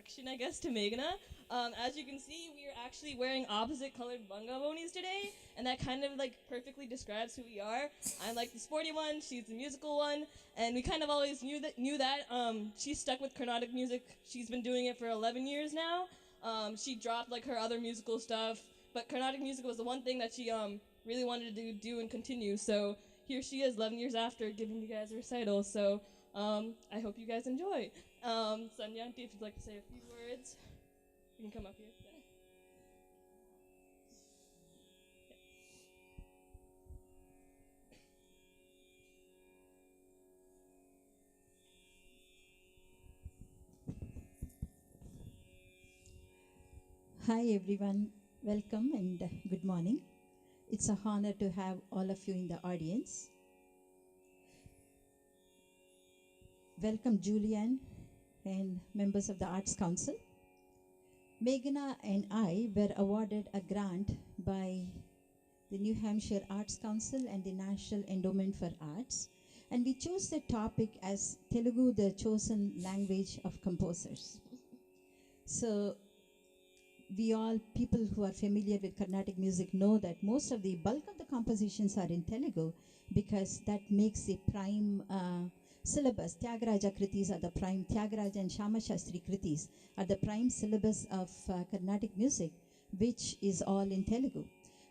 correction, I guess, to Meghana. As you can see, we are actually wearing opposite colored bangabonis today, and that kind of like perfectly describes who we are. I'm like the sporty one, she's the musical one, and we kind of always knew that. She's stuck with Carnatic music. She's been doing it for 11 years now. She dropped like her other musical stuff, but Carnatic music was the one thing that she really wanted to do and continue. So here she is, 11 years after, giving you guys a recital. So I hope you guys enjoy. Sanyanti, if you'd like to say a few words, you can come up here. Yeah. Hi everyone, welcome and good morning. It's a honor to have all of you in the audience. Welcome Julian and members of the Arts Council. Meghana and I were awarded a grant by the New Hampshire Arts Council and the National Endowment for Arts, and we chose the topic as Telugu, the chosen language of composers. So we all, people who are familiar with Carnatic music, know that most of the bulk of the compositions are in Telugu because that makes the prime syllabus. Tyagaraja Kritis are the prime, Tyagaraja and Shama Shastri Kritis are the prime syllabus of Carnatic music, which is all in Telugu.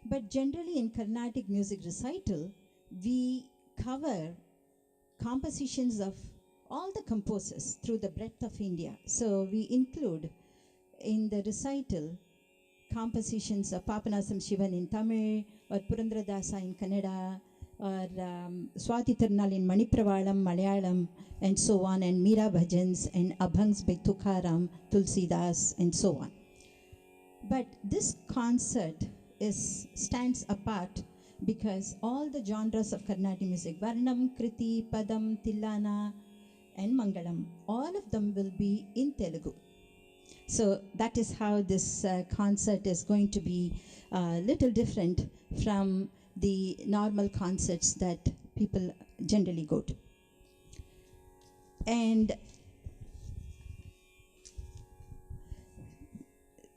But generally in Carnatic music recital, we cover compositions of all the composers through the breadth of India. So we include in the recital compositions of Papanasam Shivan in Tamil, or Purandaradasa in Kannada, or Swati Tirunal in Manipravalam, Malayalam, and so on, and Meera Bhajans and Abhangs by Tukaram, Tulsidas, and so on. But this concert stands apart because all the genres of Carnatic music, Varnam, Kriti, Padam, Tillana, and Mangalam, all of them will be in Telugu. So that is how this concert is going to be a little different from the normal concerts that people generally go to. And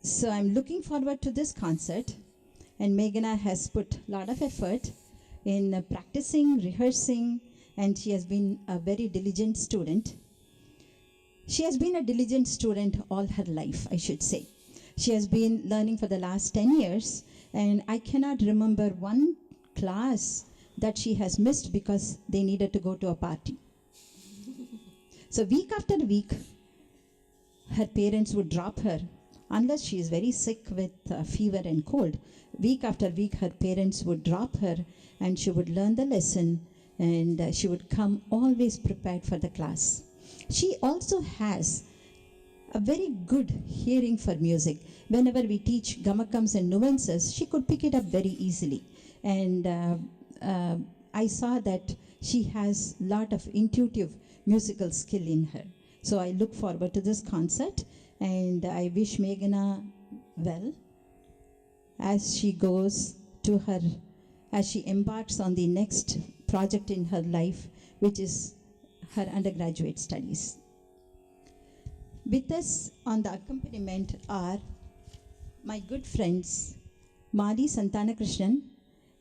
so I'm looking forward to this concert, and Meghana has put a lot of effort in practicing, rehearsing, and she has been a very diligent student. She has been a diligent student all her life, I should say. She has been learning for the last 10 years, and I cannot remember one class that she has missed because they needed to go to a party. So week after week, her parents would drop her, unless she is very sick with fever and cold. Week after week, her parents would drop her, and she would learn the lesson, and she would come always prepared for the class. She also has a very good hearing for music. Whenever we teach gamakams and nuances, she could pick it up very easily. And I saw that she has a lot of intuitive musical skill in her. So I look forward to this concert, and I wish Meghana well as she goes to her, as she embarks on the next project in her life, which is her undergraduate studies. With us on the accompaniment are my good friends Mali Santanakrishnan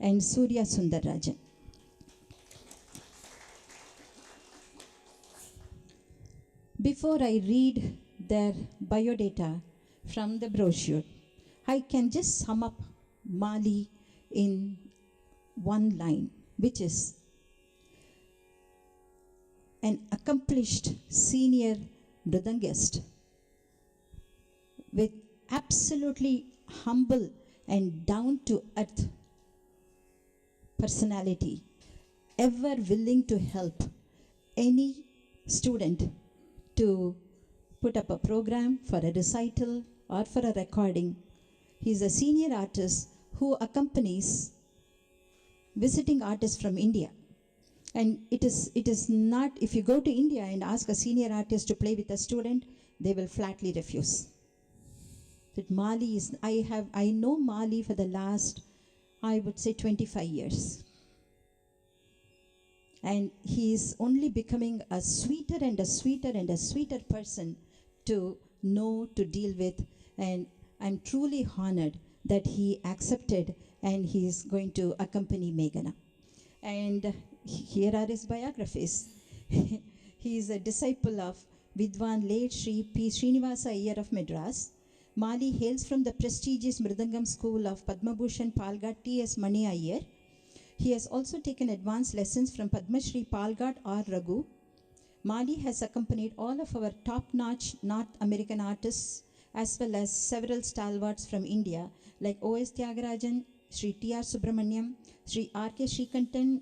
and Surya Sundarrajan. Before I read their biodata from the brochure, I can just sum up Mali in one line, which is an accomplished senior mridangist with absolutely humble and down-to-earth personality, ever willing to help any student to put up a program for a recital or for a recording. He is a senior artist who accompanies visiting artists from India. And it is not, if you go to India and ask a senior artist to play with a student, they will flatly refuse. But Mali is, I know Mali for the last, I would say 25 years. And he is only becoming a sweeter and a sweeter and a sweeter person to know to deal with, and I'm truly honored that he accepted and he is going to accompany Meghana. And here are his biographies. He is a disciple of Vidwan late Sri P. Srinivasa Iyer of Madras. Mali hails from the prestigious Mridangam School of Padma Bhushan Palghat T.S. Mani Iyer. He has also taken advanced lessons from Padma Shri Palghat R. Raghu. Mali has accompanied all of our top-notch North American artists as well as several stalwarts from India like O.S. Tyagarajan, Sri T.R. Subramaniam, Sri R.K. Srikantan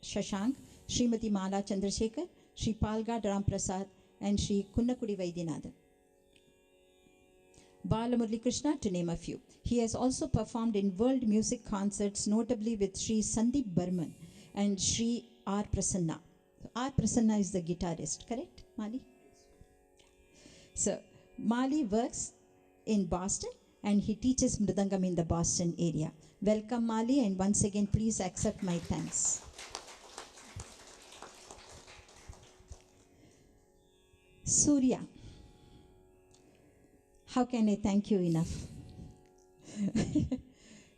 Shashank, Srimati Mala Chandrasekhar, Sri Palghat Ram Prasad, and Sri Kunnakudi Vaidyanathan. Balamurli Krishna, to name a few. He has also performed in world music concerts, notably with Sri Sandeep Burman and Sri R. Prasanna. R. Prasanna is the guitarist, correct, Mali? So, Mali works in Boston and he teaches Mridangam in the Boston area. Welcome, Mali, and once again, please accept my thanks. Surya. How can I thank you enough?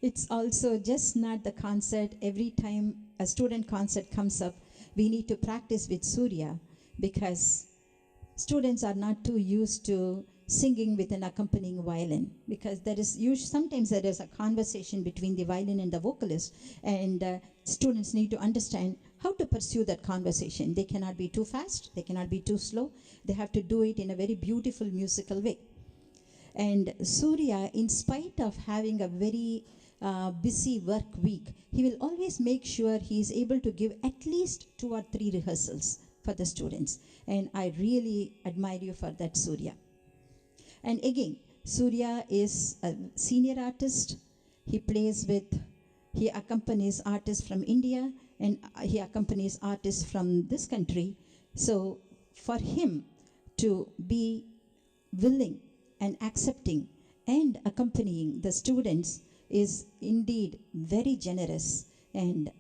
It's also just not the concert. Every time a student concert comes up, we need to practice with Surya because students are not too used to singing with an accompanying violin because sometimes there is a conversation between the violin and the vocalist, and students need to understand how to pursue that conversation. They cannot be too fast, they cannot be too slow. They have to do it in a very beautiful musical way. And Surya, in spite of having a very busy work week, he will always make sure he is able to give at least 2 or 3 rehearsals for the students. And I really admire you for that, Surya. And again, Surya is a senior artist. He accompanies artists from India and he accompanies artists from this country. So for him to be willing and accepting and accompanying the students is indeed very generous, and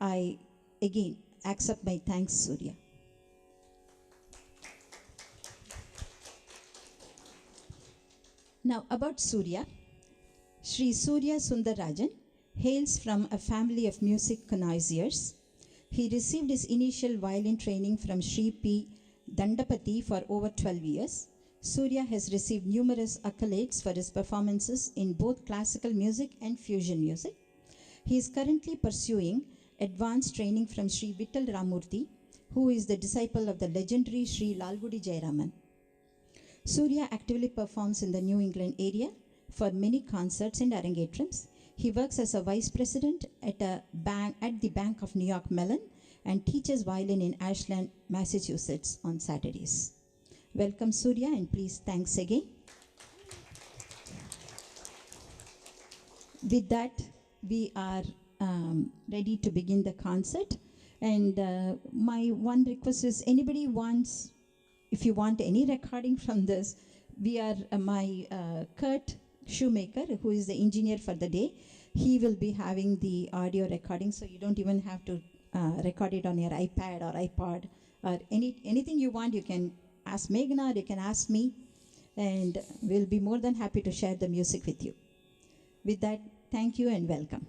I again accept my thanks, Surya. Now about Surya, Sri Surya Sundarajan hails from a family of music connoisseurs. He received his initial violin training from Sri P. Dandapati for over 12 years. Surya has received numerous accolades for his performances in both classical music and fusion music. He is currently pursuing advanced training from Sri Vittal Ramurthy, who is the disciple of the legendary Sri Lalgudi Jayaraman. Surya actively performs in the New England area for many concerts and arangetrams. He works as a vice president at the Bank of New York Mellon and teaches violin in Ashland, Massachusetts on Saturdays. Welcome, Surya, and please thanks again. With that, we are ready to begin the concert. And my one request is, if you want any recording from this, we are, Kurt Shoemaker, who is the engineer for the day, he will be having the audio recording, so you don't even have to record it on your iPad or iPod or anything you want. You can ask Meghana, you can ask me, and we'll be more than happy to share the music with you. With that, thank you and welcome.